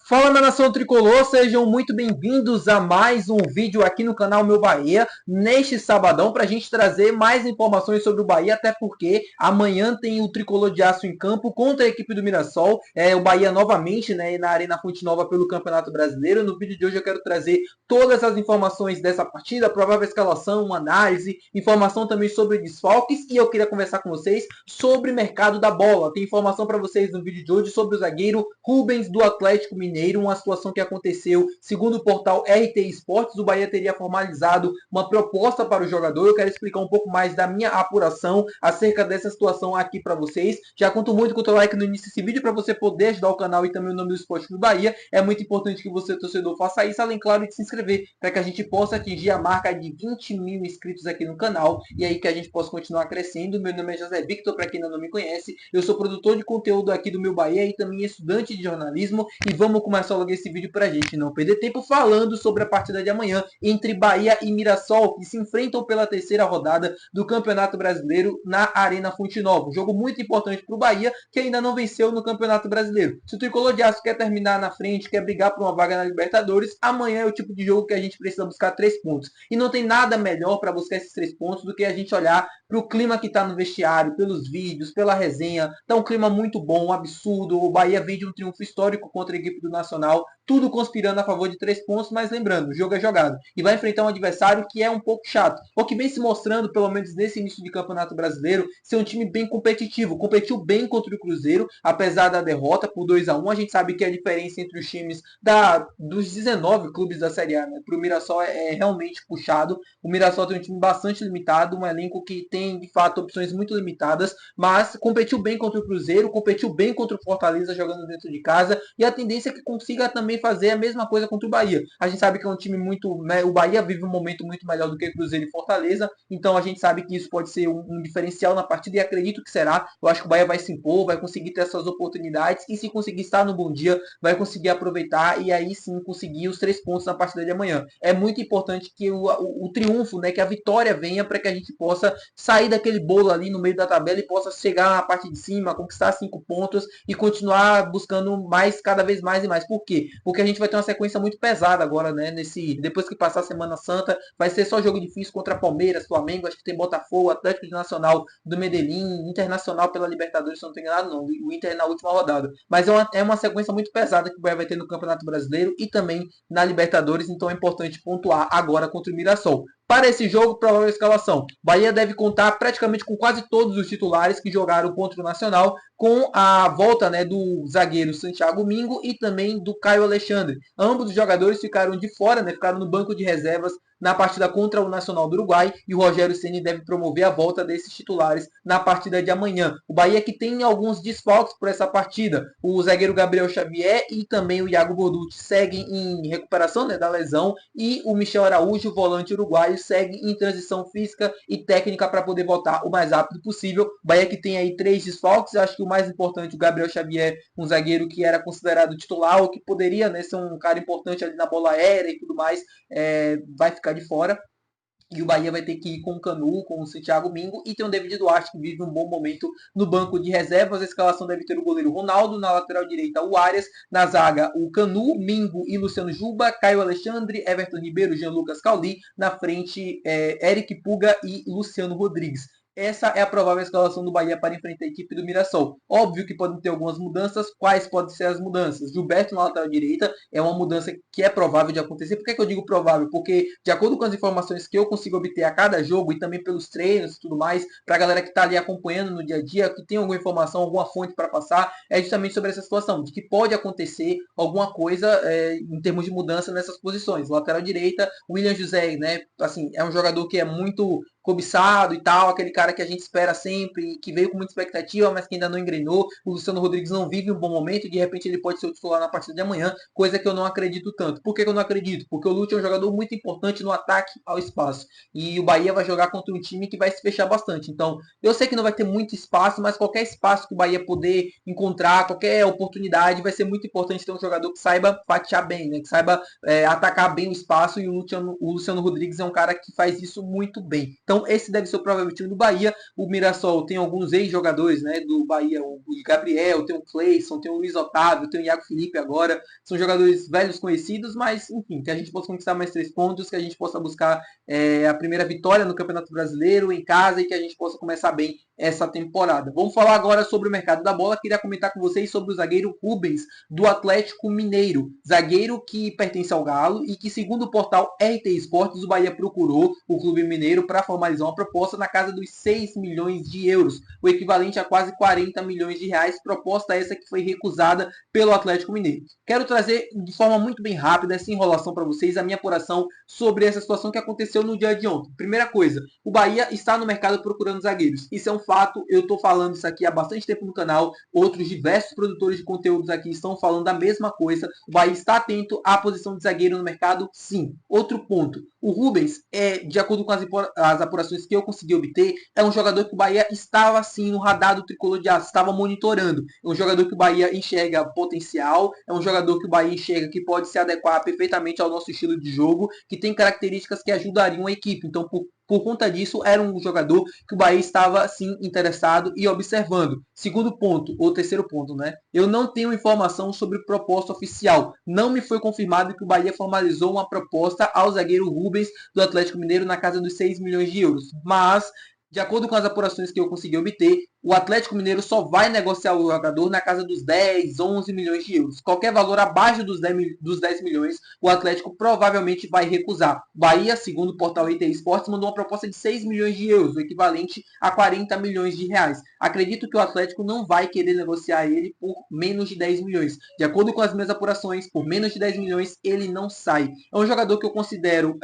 Fala, minha nação tricolor, sejam muito bem-vindos a mais um vídeo aqui no canal Meu Bahia, neste sabadão, para a gente trazer mais informações sobre o Bahia, até porque amanhã tem o Tricolor de Aço em campo contra a equipe do Mirassol, o Bahia novamente, né, na Arena Fonte Nova pelo Campeonato Brasileiro. No vídeo de hoje eu quero trazer todas as informações dessa partida, provável escalação, uma análise, informação também sobre desfalques, e eu queria conversar com vocês sobre o mercado da bola. Tem informação para vocês no vídeo de hoje sobre o zagueiro Rubens do Atlético Mineiro, uma situação que aconteceu, segundo o portal RT Esportes, o Bahia teria formalizado uma proposta para o jogador. Eu quero explicar um pouco mais da minha apuração acerca dessa situação aqui para vocês. Já conto muito com o teu like no início desse vídeo para você poder ajudar o canal e também o nome do Esporte Clube Bahia. É muito importante que você, torcedor, faça isso, além, claro, de se inscrever, para que a gente possa atingir a marca de 20 mil inscritos aqui no canal e aí que a gente possa continuar crescendo. Meu nome é José Victor, para quem ainda não me conhece. Eu sou produtor de conteúdo aqui do Meu Bahia e também estudante de jornalismo, e vamos começar logo esse vídeo para a gente não perder tempo falando sobre a partida de amanhã entre Bahia e Mirassol, que se enfrentam pela terceira rodada do Campeonato Brasileiro na Arena Fonte Nova. Um jogo muito importante para o Bahia, que ainda não venceu no Campeonato Brasileiro. Se o Tricolor de Aço quer terminar na frente, quer brigar por uma vaga na Libertadores, amanhã é o tipo de jogo que a gente precisa buscar 3 pontos. E não tem nada melhor para buscar esses 3 pontos do que a gente olhar para o clima que está no vestiário, pelos vídeos, pela resenha. Tá um clima muito bom, um absurdo. O Bahia vem de um triunfo histórico contra a equipe do Nacional, tudo conspirando a favor de 3 pontos, mas lembrando, o jogo é jogado. E vai enfrentar um adversário que é um pouco chato, ou que vem se mostrando, pelo menos nesse início de Campeonato Brasileiro, ser um time bem competitivo. Competiu bem contra o Cruzeiro, apesar da derrota por 2-1. A gente sabe que a diferença entre os times dos 19 clubes da Série A, né, para o Mirassol é realmente puxado. O Mirassol tem um time bastante limitado, um elenco que tem, de fato, opções muito limitadas, mas competiu bem contra o Cruzeiro, competiu bem contra o Fortaleza jogando dentro de casa, e a tendência é que consiga também fazer a mesma coisa contra o Bahia. A gente sabe que é um time muito, né, o Bahia vive um momento muito melhor do que o Cruzeiro e Fortaleza, então a gente sabe que isso pode ser um diferencial na partida, e acredito que será. Eu acho que o Bahia vai se impor, vai conseguir ter essas oportunidades, e se conseguir estar no bom dia, vai conseguir aproveitar e aí sim conseguir os 3 pontos na partida de amanhã. É muito importante que o triunfo, né, que a vitória venha, para que a gente possa sair daquele bolo ali no meio da tabela e possa chegar na parte de cima, conquistar 5 pontos e continuar buscando mais, cada vez mais e mais. Por quê? Porque a gente vai ter uma sequência muito pesada agora, né? Depois que passar a Semana Santa, vai ser só jogo difícil contra Palmeiras, Flamengo, acho que tem Botafogo, Atlético de Nacional do Medellín, Internacional pela Libertadores, se não tem enganado, não. O Inter na última rodada. Mas é uma sequência muito pesada que o Bahia vai ter no Campeonato Brasileiro e também na Libertadores, então é importante pontuar agora contra o Mirassol. Para esse jogo, provável escalação. Bahia deve contar praticamente com quase todos os titulares que jogaram contra o Nacional, com a volta, né, do zagueiro Santiago Mingo e também do Caio Alexandre. Ambos os jogadores ficaram de fora, né, ficaram no banco de reservas na partida contra o Nacional do Uruguai, e o Rogério Ceni deve promover a volta desses titulares na partida de amanhã. O Bahia que tem alguns desfalques por essa partida. O zagueiro Gabriel Xavier e também o Iago Boducci seguem em recuperação, né, da lesão, e o Michel Araújo, volante uruguaio, segue em transição física e técnica para poder voltar o mais rápido possível. O Bahia que tem aí 3 desfalques. Eu acho que o mais importante, o Gabriel Xavier, um zagueiro que era considerado titular, ou que poderia, né, ser um cara importante ali na bola aérea e tudo mais, vai ficar de fora. E o Bahia vai ter que ir com o Canu, com o Santiago Mingo, e tem o David Duarte, que vive um bom momento no banco de reservas. A escalação deve ter o goleiro Ronaldo, na lateral direita o Arias, na zaga o Canu, Mingo e Luciano Juba, Caio Alexandre, Everton Ribeiro, Jean Lucas Cauli, na frente Eric Puga e Luciano Rodrigues. Essa é a provável escalação do Bahia para enfrentar a equipe do Mirassol. Óbvio que podem ter algumas mudanças. Quais podem ser as mudanças? Gilberto na lateral direita é uma mudança que é provável de acontecer. Por que eu digo provável? Porque, de acordo com as informações que eu consigo obter a cada jogo e também pelos treinos e tudo mais, para a galera que está ali acompanhando no dia a dia, que tem alguma informação, alguma fonte para passar, é justamente sobre essa situação, de que pode acontecer alguma coisa em termos de mudança nessas posições. Lateral direita, o William José, né? Assim, é um jogador que é muito cobiçado e tal, aquele cara que a gente espera sempre, que veio com muita expectativa, mas que ainda não engrenou. O Luciano Rodrigues não vive um bom momento e de repente ele pode ser o titular na partida de amanhã, coisa que eu não acredito tanto. Por que eu não acredito? Porque o Lúcio é um jogador muito importante no ataque ao espaço. E o Bahia vai jogar contra um time que vai se fechar bastante. Então, eu sei que não vai ter muito espaço, mas qualquer espaço que o Bahia poder encontrar, qualquer oportunidade, vai ser muito importante ter um jogador que saiba fatiar bem, né? Que saiba atacar bem o espaço, e o Luciano Rodrigues é um cara que faz isso muito bem. Então, Então esse deve ser o provável time do Bahia. O Mirassol tem alguns ex-jogadores, né, do Bahia, o Gabriel, tem o Cleison, tem o Luiz Otávio, tem o Iago Felipe agora. São jogadores velhos conhecidos, mas enfim, que a gente possa conquistar mais 3 pontos, que a gente possa buscar a primeira vitória no Campeonato Brasileiro em casa e que a gente possa começar bem essa temporada. Vamos falar agora sobre o mercado da bola. Queria comentar com vocês sobre o zagueiro Rubens, do Atlético Mineiro. Zagueiro que pertence ao Galo e que, segundo o portal RT Esportes, o Bahia procurou o clube mineiro para formalizar uma proposta na casa dos 6 milhões de euros, o equivalente a quase 40 milhões de reais, proposta essa que foi recusada pelo Atlético Mineiro. Quero trazer de forma muito bem rápida, essa enrolação para vocês, a minha apuração sobre essa situação que aconteceu no dia de ontem. Primeira coisa, o Bahia está no mercado procurando zagueiros. Isso é um fato, eu estou falando isso aqui há bastante tempo no canal, outros diversos produtores de conteúdos aqui estão falando da mesma coisa. O Bahia está atento à posição de zagueiro no mercado, sim. Outro ponto, o Rubens, de acordo com as apurações que eu consegui obter, é um jogador que o Bahia estava sim no radar do tricolor de aço, estava monitorando. É um jogador que o Bahia enxerga potencial, é um jogador que o Bahia enxerga que pode se adequar perfeitamente ao nosso estilo de jogo, que tem características que ajudariam a equipe. Então, por conta disso, era um jogador que o Bahia estava, sim, interessado e observando. Segundo ponto, ou terceiro ponto, né? Eu não tenho informação sobre proposta oficial. Não me foi confirmado que o Bahia formalizou uma proposta ao zagueiro Rubens do Atlético Mineiro na casa dos 6 milhões de euros. Mas, de acordo com as apurações que eu consegui obter, o Atlético Mineiro só vai negociar o jogador na casa dos 10, 11 milhões de euros. Qualquer valor abaixo dos 10 milhões, o Atlético provavelmente vai recusar. Bahia, segundo o portal RT Esportes, mandou uma proposta de 6 milhões de euros, o equivalente a 40 milhões de reais. Acredito que o Atlético não vai querer negociar ele por menos de 10 milhões. De acordo com as minhas apurações, por menos de 10 milhões ele não sai. É um jogador que eu considero,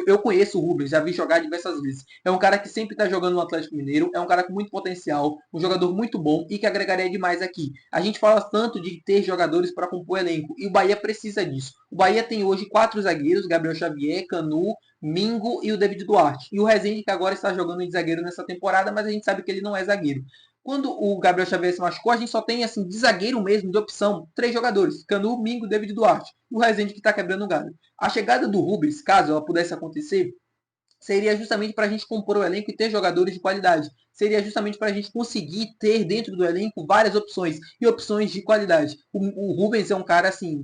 eu conheço o Rubens, já vi jogar diversas vezes. É um cara que sempre está jogando no Atlético Mineiro, é um cara com muito potencial, um jogador muito bom e que agregaria demais aqui. A gente fala tanto de ter jogadores para compor elenco e o Bahia precisa disso. O Bahia tem hoje 4 zagueiros, Gabriel Xavier, Canu, Mingo e o David Duarte. E o Rezende, que agora está jogando de zagueiro nessa temporada, mas a gente sabe que ele não é zagueiro. Quando o Gabriel Xavier se machucou, a gente só tem, assim, de zagueiro mesmo, de opção, 3 jogadores. Canu, Mingo, David Duarte. E o Rezende que está quebrando o galho. A chegada do Rubens, caso ela pudesse acontecer, seria justamente para a gente compor o elenco e ter jogadores de qualidade. Seria justamente para a gente conseguir ter dentro do elenco várias opções e opções de qualidade. O Rubens é um cara assim,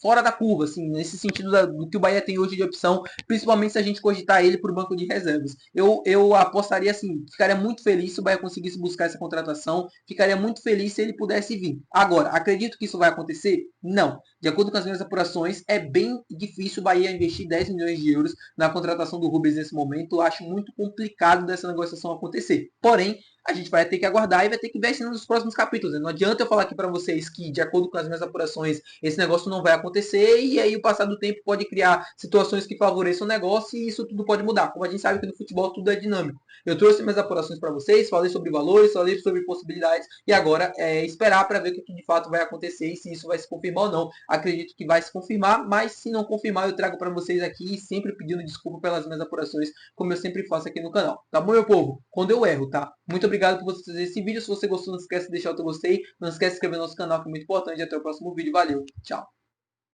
fora da curva, assim, nesse sentido do que o Bahia tem hoje de opção, principalmente se a gente cogitar ele para o banco de reservas. Eu apostaria assim, ficaria muito feliz se o Bahia conseguisse buscar essa contratação, ficaria muito feliz se ele pudesse vir. Agora, acredito que isso vai acontecer? Não. De acordo com as minhas apurações, é bem difícil o Bahia investir 10 milhões de euros na contratação do Rubens nesse momento. Eu acho muito complicado dessa negociação acontecer. Porém, a gente vai ter que aguardar e vai ter que ver isso nos próximos capítulos. Né? Não adianta eu falar aqui para vocês que, de acordo com as minhas apurações, esse negócio não vai acontecer e aí o passar do tempo pode criar situações que favoreçam o negócio e isso tudo pode mudar. Como a gente sabe que no futebol tudo é dinâmico. Eu trouxe minhas apurações para vocês, falei sobre valores, falei sobre possibilidades e agora é esperar para ver o que de fato vai acontecer e se isso vai se confirmar ou não. Acredito que vai se confirmar, mas se não confirmar eu trago para vocês aqui, sempre pedindo desculpa pelas minhas apurações, como eu sempre faço aqui no canal. Tá bom, meu povo? Quando eu erro, tá? Muito obrigado por você fazer esse vídeo. Se você gostou, não esquece de deixar o teu gostei. Não esquece de se inscrever no nosso canal, que é muito importante. Até o próximo vídeo. Valeu. Tchau.